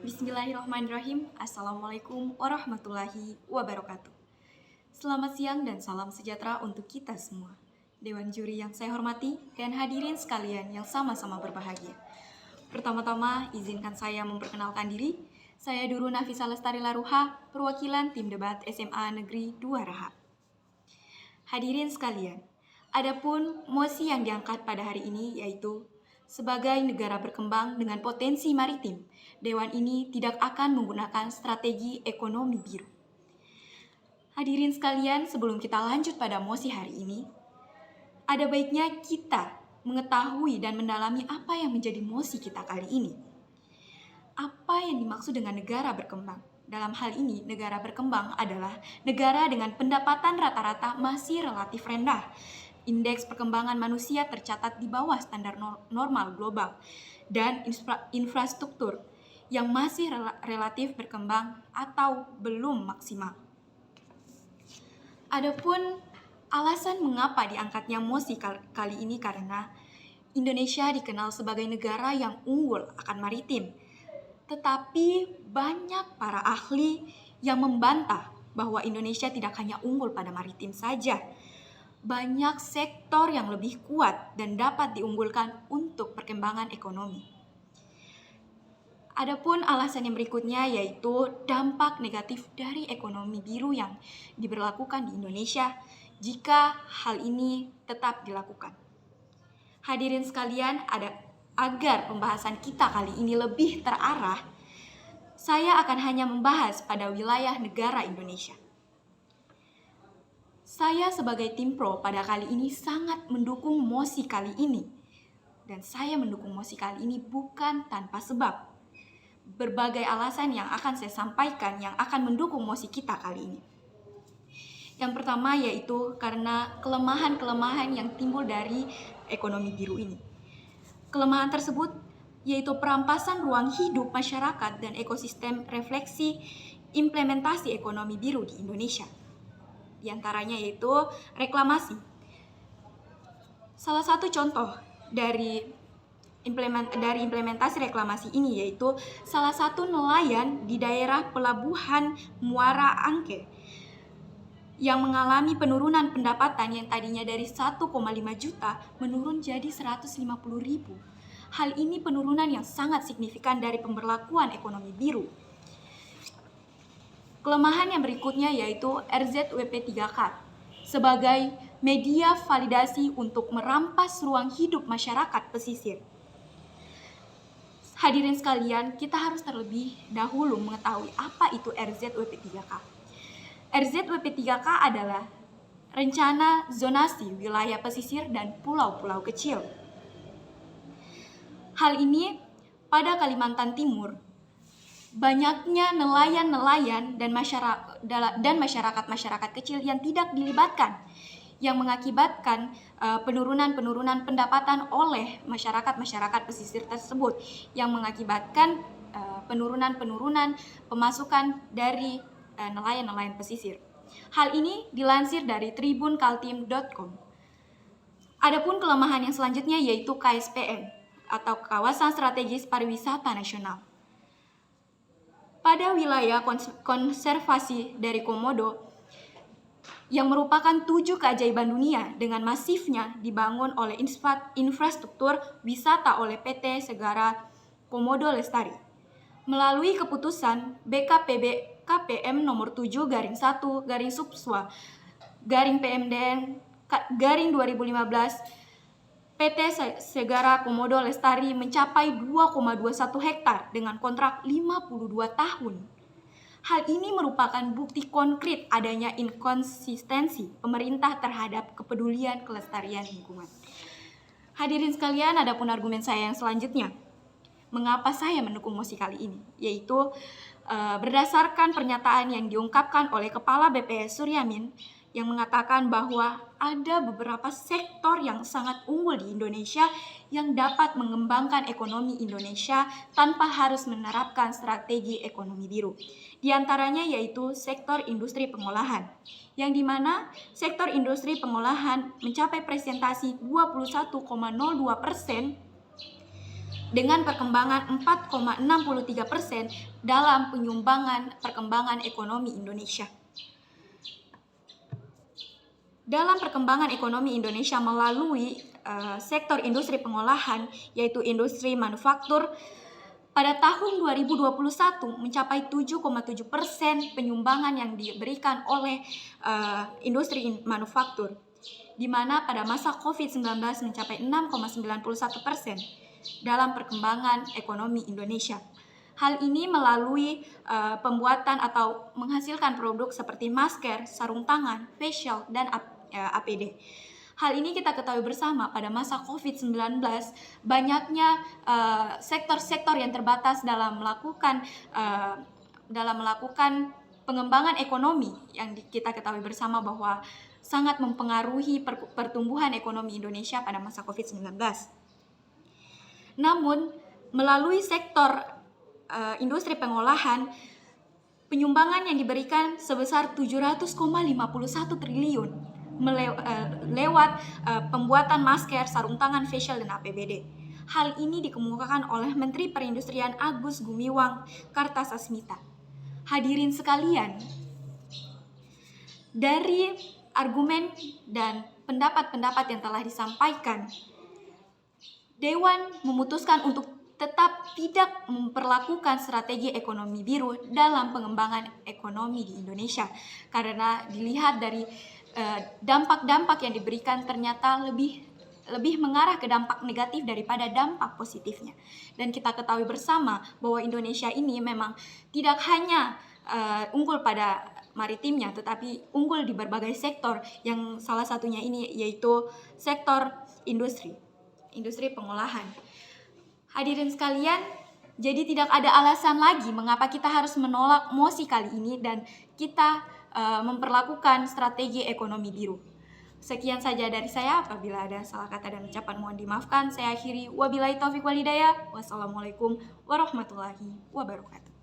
Bismillahirrahmanirrahim. Assalamualaikum warahmatullahi wabarakatuh. Selamat siang dan salam sejahtera untuk kita semua. Dewan juri yang saya hormati dan hadirin sekalian yang sama-sama berbahagia. Pertama-tama, izinkan saya memperkenalkan diri. Saya Duru Nafisa Lestari Laruha, perwakilan tim debat SMA Negeri 2 Raha. Hadirin sekalian, adapun mosi yang diangkat pada hari ini yaitu sebagai negara berkembang dengan potensi maritim, Dewan ini tidak akan menggunakan strategi ekonomi biru. Hadirin sekalian, sebelum kita lanjut pada mosi hari ini, ada baiknya kita mengetahui dan mendalami apa yang menjadi mosi kita kali ini. Apa yang dimaksud dengan negara berkembang? Dalam hal ini, negara berkembang adalah negara dengan pendapatan rata-rata masih relatif rendah. Indeks perkembangan manusia tercatat di bawah standar normal global dan infrastruktur yang masih relatif berkembang atau belum maksimal. Adapun alasan mengapa diangkatnya mosi kali ini karena Indonesia dikenal sebagai negara yang unggul akan maritim. Tetapi banyak para ahli yang membantah bahwa Indonesia tidak hanya unggul pada maritim saja. Banyak sektor yang lebih kuat dan dapat diunggulkan untuk perkembangan ekonomi. Adapun alasan yang berikutnya yaitu dampak negatif dari ekonomi biru yang diberlakukan di Indonesia jika hal ini tetap dilakukan. Hadirin sekalian, agar pembahasan kita kali ini lebih terarah, saya akan hanya membahas pada wilayah negara Indonesia. Saya sebagai tim pro pada kali ini sangat mendukung mosi kali ini. Dan saya mendukung mosi kali ini bukan tanpa sebab. Berbagai alasan yang akan saya sampaikan yang akan mendukung mosi kita kali ini. Yang pertama yaitu karena kelemahan-kelemahan yang timbul dari ekonomi biru ini. Kelemahan tersebut yaitu perampasan ruang hidup masyarakat dan ekosistem refleksi implementasi ekonomi biru di Indonesia. Di antaranya yaitu reklamasi. Salah satu contoh dari implementasi reklamasi ini yaitu salah satu nelayan di daerah pelabuhan Muara Angke yang mengalami penurunan pendapatan yang tadinya dari 1,5 juta menurun jadi 150.000. Hal ini penurunan yang sangat signifikan dari pemberlakuan ekonomi biru. Kelemahan yang berikutnya yaitu RZWP3K sebagai media validasi untuk merampas ruang hidup masyarakat pesisir. Hadirin sekalian, kita harus terlebih dahulu mengetahui apa itu RZWP3K. RZWP3K adalah rencana zonasi wilayah pesisir dan pulau-pulau kecil. Hal ini pada Kalimantan Timur, banyaknya nelayan-nelayan dan masyarakat kecil yang tidak dilibatkan, yang mengakibatkan penurunan pendapatan oleh masyarakat pesisir tersebut, yang mengakibatkan penurunan pemasukan dari nelayan-nelayan pesisir. Hal ini dilansir dari tribunkaltim.com. Adapun kelemahan yang selanjutnya yaitu KSPN atau Kawasan Strategis Pariwisata Nasional. Pada wilayah konservasi dari Komodo yang merupakan 7 keajaiban dunia dengan masifnya dibangun oleh infrastruktur wisata oleh PT Segara Komodo Lestari. Melalui keputusan BKPB KPM nomor 7/1/Subswa/PMDN 2015, PT Segara Komodo Lestari mencapai 2,21 hektar dengan kontrak 52 tahun. Hal ini merupakan bukti konkret adanya inkonsistensi pemerintah terhadap kepedulian kelestarian lingkungan. Hadirin sekalian, adapun argumen saya yang selanjutnya. Mengapa saya mendukung mosi kali ini? Yaitu berdasarkan pernyataan yang diungkapkan oleh Kepala BPS Suryamin yang mengatakan bahwa ada beberapa sektor yang sangat unggul di Indonesia yang dapat mengembangkan ekonomi Indonesia tanpa harus menerapkan strategi ekonomi biru. Di antaranya yaitu sektor industri pengolahan, yang dimana sektor industri pengolahan mencapai presentasi 21,02% dengan perkembangan 4,63% dalam penyumbangan perkembangan ekonomi Indonesia. Dalam perkembangan ekonomi Indonesia melalui sektor industri pengolahan, yaitu industri manufaktur, pada tahun 2021 mencapai 7,7% penyumbangan yang diberikan oleh industri manufaktur, di mana pada masa COVID-19 mencapai 6,91% dalam perkembangan ekonomi Indonesia. Hal ini melalui pembuatan atau menghasilkan produk seperti masker, sarung tangan, facial, dan APD. Hal ini kita ketahui bersama pada masa COVID-19 banyaknya sektor-sektor yang terbatas dalam melakukan pengembangan ekonomi yang kita ketahui bersama bahwa sangat mempengaruhi pertumbuhan ekonomi Indonesia pada masa COVID-19. Namun melalui sektor industri pengolahan, penyumbangan yang diberikan sebesar 700,51 triliun lewat pembuatan masker, sarung tangan, facial, dan APBD. Hal ini dikemukakan oleh Menteri Perindustrian Agus Gumiwang Kartasasmita. Hadirin sekalian, dari argumen dan pendapat-pendapat yang telah disampaikan, Dewan memutuskan untuk tetap tidak memperlakukan strategi ekonomi biru dalam pengembangan ekonomi di Indonesia, karena dilihat dari dampak-dampak yang diberikan ternyata lebih mengarah ke dampak negatif daripada dampak positifnya. Dan kita ketahui bersama bahwa Indonesia ini memang tidak hanya unggul pada maritimnya, tetapi unggul di berbagai sektor, yang salah satunya ini yaitu sektor industri pengolahan. Hadirin sekalian, jadi tidak ada alasan lagi mengapa kita harus menolak mosi kali ini dan kita memperlakukan strategi ekonomi biru. Sekian saja dari saya. Apabila ada salah kata dan ucapan mohon dimaafkan. Saya akhiri. Wabillahi taufiq walhidayah. Wassalamualaikum warahmatullahi wabarakatuh.